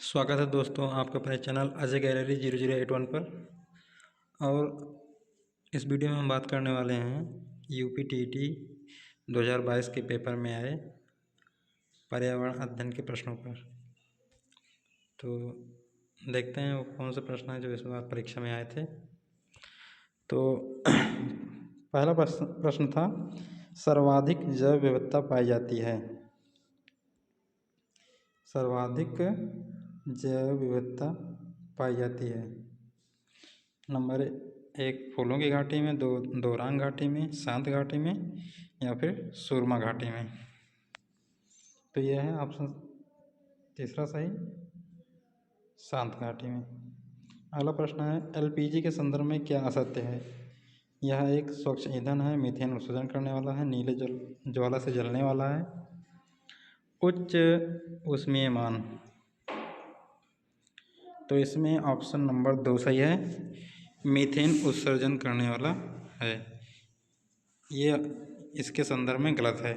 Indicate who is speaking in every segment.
Speaker 1: स्वागत है दोस्तों आपके अपने चैनल अजय गैलरी 0081 पर। और इस वीडियो में हम बात करने वाले हैं UPTET 2022 के पेपर में आए पर्यावरण अध्ययन के प्रश्नों पर। तो देखते हैं वो कौन से प्रश्न हैं जो इस बार परीक्षा में आए थे। तो पहला प्रश्न था, सर्वाधिक जैव विविधता पाई जाती है। सर्वाधिक जैव विविधता पाई जाती है। नंबर 1 फूलों की घाटी में, दो दोरांग घाटी में, शांत घाटी में या फिर सुरमा घाटी में। तो यह है ऑप्शन तीसरा सही, शांत घाटी में। अगला प्रश्न है, LPG के संदर्भ में क्या असत्य है। यह एक स्वच्छ ईंधन है, मीथेन उत्सर्जन करने वाला है, नीले ज्वाला से जलने वाला है, उच्च ऊष्मीय मान। तो इसमें ऑप्शन नंबर 2 सही है, मीथेन उत्सर्जन करने वाला है। ये इसके संदर्भ में गलत है।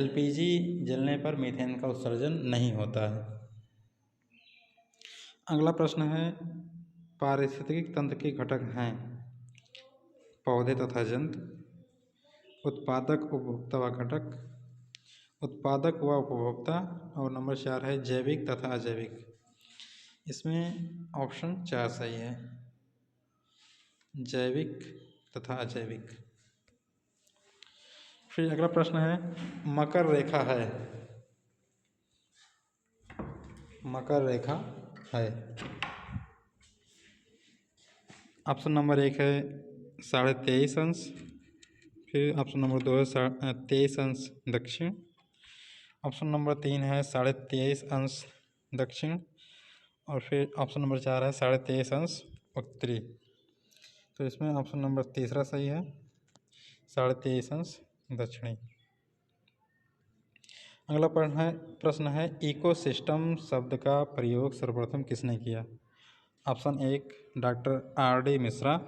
Speaker 1: LPG जलने पर मीथेन का उत्सर्जन नहीं होता है। अगला प्रश्न है, पारिस्थितिक तंत्र के घटक हैं पौधे तथा जंतु, उत्पादक उपभोक्ता व घटक, उत्पादक व उपभोक्ता, और नंबर 4 है जैविक तथा अजैविक। इसमें ऑप्शन 4 सही है, जैविक तथा अजैविक। फिर अगला प्रश्न है, मकर रेखा है। मकर रेखा है। ऑप्शन नंबर 1 है 23.5 अंश, फिर ऑप्शन नंबर 2 है 23 अंश दक्षिण, ऑप्शन नंबर 3 है 23.5 अंश दक्षिण, और फिर ऑप्शन नंबर 4 है 23.5 अंश उत्तरी। तो इसमें ऑप्शन नंबर तीसरा सही है, 23.5 अंश दक्षिणी। अगला प्रश्न है इकोसिस्टम शब्द का प्रयोग सर्वप्रथम किसने किया। ऑप्शन 1 डॉक्टर RD मिश्रा,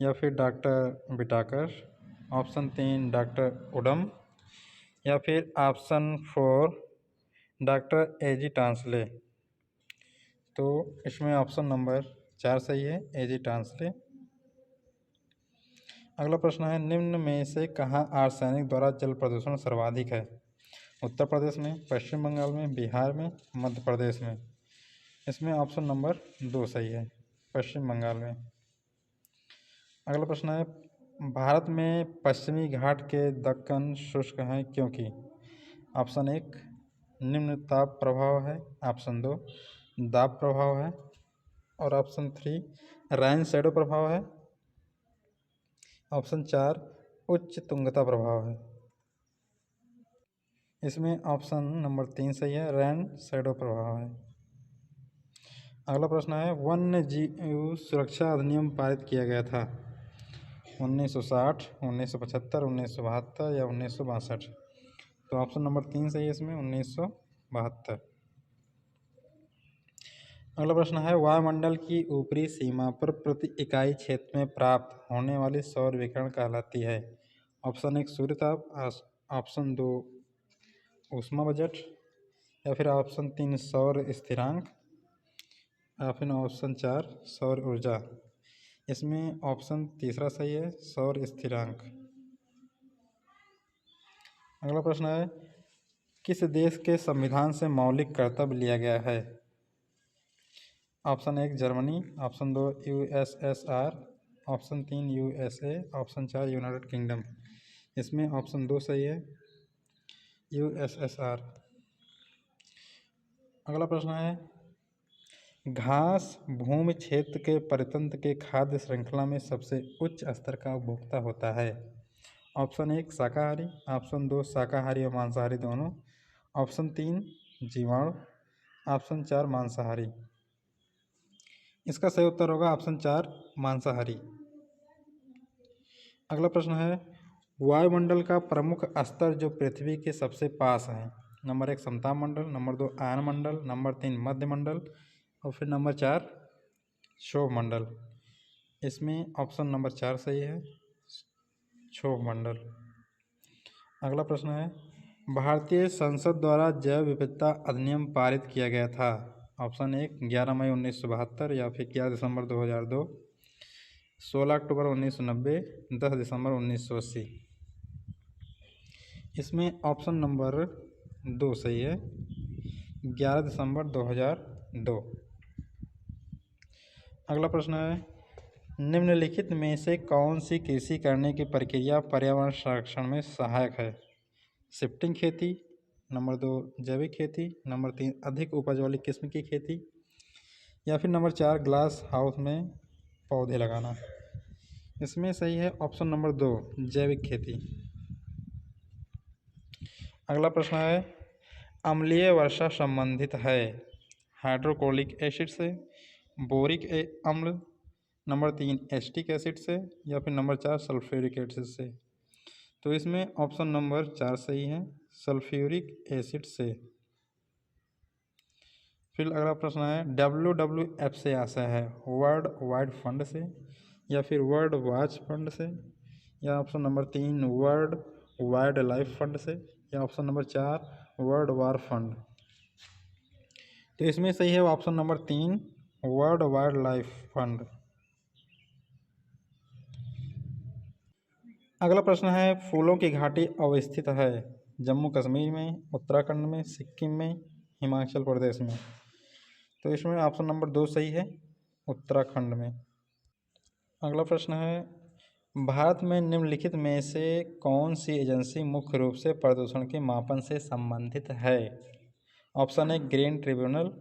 Speaker 1: या फिर डॉक्टर बिटाकर, ऑप्शन 3 डॉक्टर उडम, या फिर ऑप्शन 4 डॉक्टर AG टांसले। तो इसमें ऑप्शन नंबर 4 सही है, AG टांसले। अगला प्रश्न है, निम्न में से कहाँ आर्सेनिक द्वारा जल प्रदूषण सर्वाधिक है। उत्तर प्रदेश में, पश्चिम बंगाल में, बिहार में, मध्य प्रदेश में। इसमें ऑप्शन नंबर 2 सही है, पश्चिम बंगाल में। अगला प्रश्न है, भारत में पश्चिमी घाट के दक्कन शुष्क हैं क्योंकि। ऑप्शन 1 निम्न ताप प्रभाव है, ऑप्शन 2 दाब प्रभाव है, और ऑप्शन 3 राइन शैडो प्रभाव है, ऑप्शन 4 उच्च तुंगता प्रभाव है। इसमें ऑप्शन नंबर 3 सही है, रैन शैडो प्रभाव है। अगला प्रश्न है, वन्य जीव सुरक्षा अधिनियम पारित किया गया था 1960, 1975, 1972 या 1962। तो ऑप्शन नंबर 3 सही है, इसमें 1972। अगला प्रश्न है, वायुमंडल की ऊपरी सीमा पर प्रति इकाई क्षेत्र में प्राप्त होने वाली सौर विकिरण कहलाती है। ऑप्शन 1 सूर्यताप, ऑप्शन 2 ऊष्मा बजट, या फिर ऑप्शन 3 सौर स्थिरांक, या फिर ऑप्शन 4 सौर ऊर्जा। इसमें ऑप्शन तीसरा सही है, सौर स्थिरांक। अगला प्रश्न है, किस देश के संविधान से मौलिक कर्तव्य लिया गया है। Option 1 Germany, option 2 USSR, option 3 USA, option 4 United kingdom. इसमें ऑप्शन 2 सही है, USSR। अगला प्रश्न है, घास भूमि क्षेत्र के परितंत्र के खाद्य श्रृंखला में सबसे उच्च स्तर का उपभोक्ता होता है। ऑप्शन 1 शाकाहारी, ऑप्शन 2 शाकाहारी और मांसाहारी दोनों, ऑप्शन 3 जीवाणु, ऑप्शन 4 मांसाहारी। इसका सही उत्तर होगा ऑप्शन 4 मांसाहारी। अगला प्रश्न है, वायुमंडल का प्रमुख स्तर जो पृथ्वी के सबसे पास है। नंबर 1 समताप मंडल, नंबर 2 आयन मंडल, नंबर 3 मध्य मंडल, और फिर नंबर 4 क्षोभ मंडल। इसमें ऑप्शन नंबर 4 सही है, क्षोभ मंडल। अगला प्रश्न है, भारतीय संसद द्वारा जैव विविधता अधिनियम पारित किया गया था? ऑप्शन 1 11 मई 1972, या फिर 11 दिसंबर 2002, 16 अक्टूबर 1990, 10 दिसंबर 1980। इसमें ऑप्शन नंबर 2 सही है, 11 दिसंबर 2002। अगला प्रश्न है, निम्नलिखित में से कौन सी कृषि करने की प्रक्रिया पर्यावरण संरक्षण में सहायक है? शिफ्टिंग खेती, नंबर 2 जैविक खेती, नंबर 3 अधिक उपज वाली किस्म की खेती, या फिर नंबर 4 ग्लास हाउस में पौधे लगाना। इसमें सही है ऑप्शन नंबर 2 जैविक खेती। अगला प्रश्न है, अम्लीय वर्षा संबंधित है हाइड्रोक्लोरिक एसिड से, बोरिक अम्ल, नंबर 3 एसिटिक एसिड से, या फिर नंबर 4 सल्फ्यूरिक एसिड से। तो इसमें ऑप्शन नंबर 4 सही है, सल्फ्यूरिक एसिड से। फिर अगला प्रश्न है, WWF से आशा है वर्ल्ड वाइड फंड से, या फिर वर्ल्ड वाच फंड से, या option number 3 world wild life fund से, या option number 4 world war fund. तो इसमें सही है option number 3 world wild life fund. अगला प्रश्न है, फूलों की घाटी अवस्थित है जम्मू कश्मीर में, उत्तराखंड में, सिक्किम में, हिमाचल प्रदेश में। तो इसमें ऑप्शन नंबर 2 सही है, उत्तराखंड में। अगला प्रश्न है, भारत में निम्नलिखित में से कौन सी एजेंसी मुख्य रूप से प्रदूषण के मापन से संबंधित है? Option 1 green tribunal,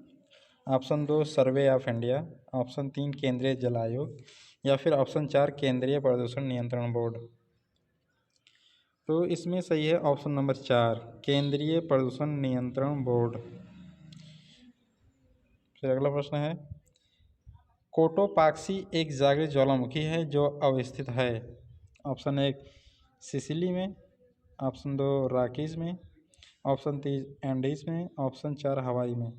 Speaker 1: option 2 survey of India, option 3 केंद्रीय जल आयोग, या फिर ऑप्शन 4 केंद्रीय प्रदूषण नियंत्रण बोर्ड। तो इसमें सही है ऑप्शन नंबर 4 केंद्रीय प्रदूषण नियंत्रण बोर्ड। फिर अगला प्रश्न है, कोटोपाक्सी एक जागृत ज्वालामुखी है जो अवस्थित है? ऑप्शन 1 सिसिली में, ऑप्शन 2 रॉकीज में, ऑप्शन 3 एंडीज में, ऑप्शन 4 हवाई में।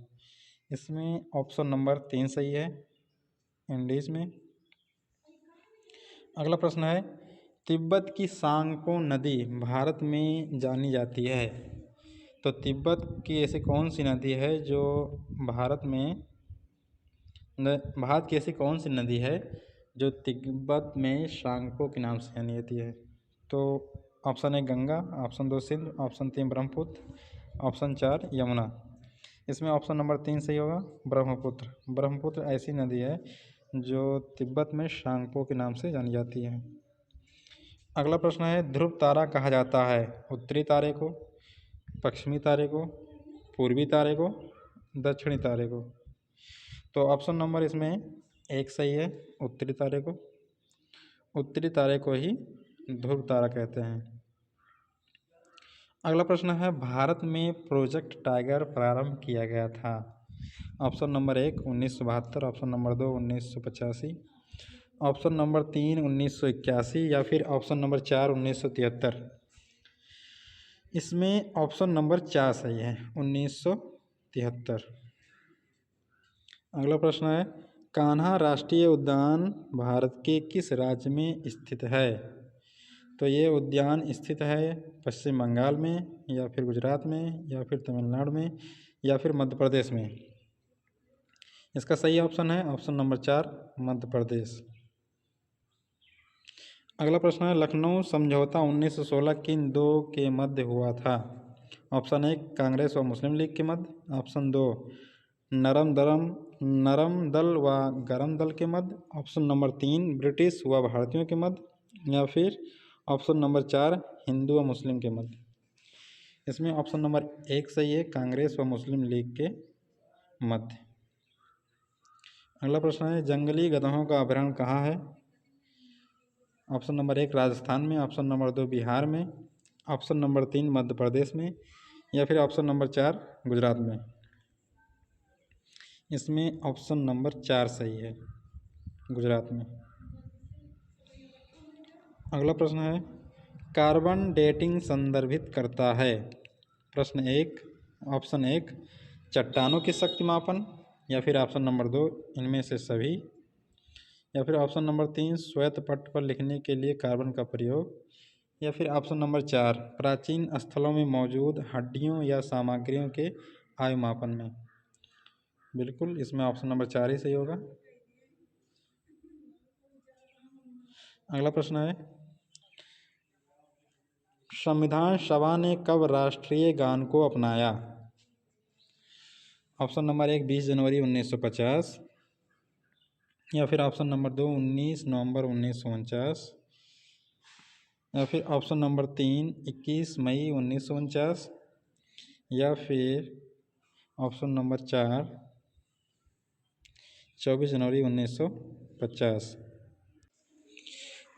Speaker 1: इसमें ऑप्शन नंबर 3 सही है, एंडीज में। अगला प्रश्न है, तिब्बत की सांगपो नदी भारत में जानी जाती है? तो तिब्बत की ऐसी कौन सी नदी है जो भारत की ऐसी कौन सी नदी है जो तिब्बत में सांगपो के नाम से जानी जाती है? तो option 1 Ganga, option 2 Sindh, option 3 Brahmaputra, option 4 Yamuna. इसमें ऑप्शन नंबर 3 सही होगा, ब्रह्मपुत्र। ब्रह्मपुत्र ऐसी नदी है जो तिब्बत में सांगपो के नाम से जानी जाती है। अगला प्रश्न है, ध्रुव तारा कहा जाता है उत्तरी तारे को, पश्चिमी तारे को, पूर्वी तारे को, दक्षिणी तारे को? तो ऑप्शन नंबर इसमें 1 सही है, उत्तरी तारे को। उत्तरी तारे को ही ध्रुव तारा कहते हैं। अगला प्रश्न है, भारत में प्रोजेक्ट टाइगर प्रारंभ किया गया था? Option number 1 1972, option number 2 1985, option number 3 1981, या फिर ऑप्शन नंबर 4 1973। इसमें ऑप्शन नंबर 4 सही है, 1973। अगला प्रश्न है, कान्हा राष्ट्रीय उद्यान भारत के किस राज्य में स्थित है? तो ये उद्यान स्थित है पश्चिम बंगाल में, या फिर गुजरात में, या फिर तमिलनाडु में, या फिर मध्य प्रदेश में। इसका सही ऑप्शन है ऑप्शन नंबर 4 मध्य प्रदेश। अगला प्रश्न है, लखनऊ समझौता 1916 किन दो के मध्य हुआ था? ऑप्शन 1 कांग्रेस व मुस्लिम लीग के मध्य, ऑप्शन 2 नरम दल व गरम दल के मध्य, ऑप्शन नंबर 3 ब्रिटिश व भारतीयों के मध्य, या फिर ऑप्शन नंबर 4 हिंदू व मुस्लिम के मध्य। इसमें ऑप्शन नंबर 1 सही है, कांग्रेस व मुस्लिम लीग के मध्य। अगला प्रश्न है, जंगली गधों का अभयारण्य कहाँ है? ऑप्शन नंबर 1 राजस्थान में, ऑप्शन नंबर 2 बिहार में, ऑप्शन नंबर 3 मध्य प्रदेश में, या फिर ऑप्शन नंबर 4 गुजरात में। इसमें ऑप्शन नंबर 4 सही है, गुजरात में। अगला प्रश्न है, कार्बन डेटिंग संदर्भित करता है? प्रश्न 1 ऑप्शन 1 चट्टानों की शक्ति मापन, या फिर ऑप्शन नंबर 2 इनमें से सभी, या फिर ऑप्शन नंबर 3 श्वेत पट्ट पर लिखने के लिए कार्बन का प्रयोग, या फिर ऑप्शन नंबर 4 प्राचीन स्थलों में मौजूद हड्डियों या सामग्रियों के आयु मापन में। बिल्कुल इसमें ऑप्शन नंबर 4 ही सही होगा। अगला प्रश्न है, संविधान सभा ने कब राष्ट्रीय गान को अपनाया? ऑप्शन नंबर 1 20 जनवरी 1950, या फिर ऑप्शन नंबर 2 19 नवंबर 1949, या फिर ऑप्शन नंबर 3 21 मई 1949, या फिर ऑप्शन नंबर 4 24 जनवरी 1950।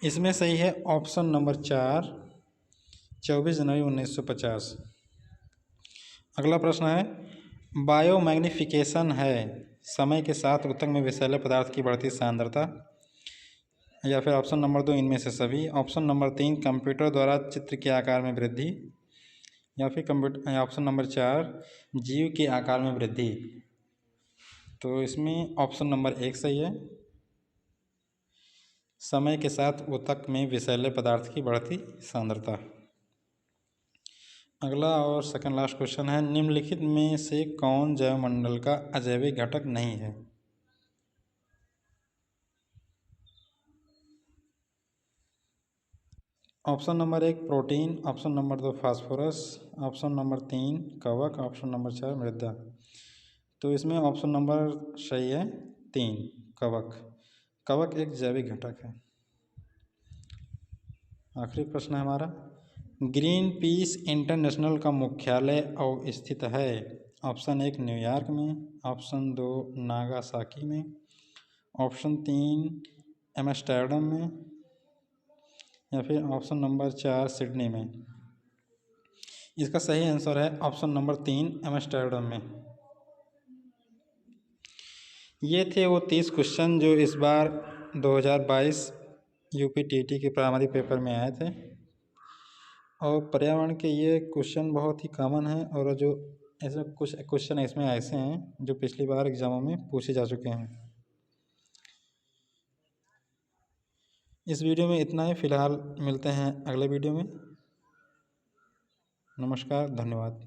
Speaker 1: इसमें सही है ऑप्शन नंबर 4 24 जनवरी 1950। अगला प्रश्न है, बायोमैग्निफिकेशन है समय के साथ ऊतक में विषैले पदार्थ की बढ़ती सांद्रता, या फिर ऑप्शन नंबर 2 इनमें से सभी, ऑप्शन नंबर 3 कंप्यूटर द्वारा चित्र के आकार में वृद्धि, या फिर ऑप्शन नंबर 4 जीव के आकार में वृद्धि। तो इसमें ऑप्शन नंबर 1 सही है, समय के साथ ऊतक में विषैले पदार्थ की बढ़ती सांद्रता। अगला और सेकंड लास्ट क्वेश्चन है, निम्नलिखित में से कौन जैवमंडल का अजैविक घटक नहीं है? Option number 1 protein, option number 2 phosphorus, option number 3 कवक, ऑप्शन नंबर 4 मृदा। तो इसमें ऑप्शन नंबर सही है 3 कवक। कवक एक जैविक घटक है। आखिरी प्रश्न है हमारा, ग्रीन पीस इंटरनेशनल का मुख्यालय स्थित है? ऑप्शन 1 न्यूयॉर्क में, ऑप्शन 2 नागासाकी में, ऑप्शन 3 एम्स्टर्डम में, या फिर ऑप्शन नंबर 4 सिडनी में। इसका सही आंसर है ऑप्शन नंबर 3 एम्स्टर्डम में। ये थे वो 30 क्वेश्चन जो इस बार 2022 यूपीटीटी के प्राइमरी पेपर में आए थे। और पर्यावरण के ये क्वेश्चन बहुत ही कॉमन है, और जो ऐसे कुछ क्वेश्चन इसमें ऐसे हैं जो पिछली बार एग्जामों में पूछे जा चुके हैं। इस वीडियो में इतना ही, फिलहाल मिलते हैं अगले वीडियो में। नमस्कार, धन्यवाद।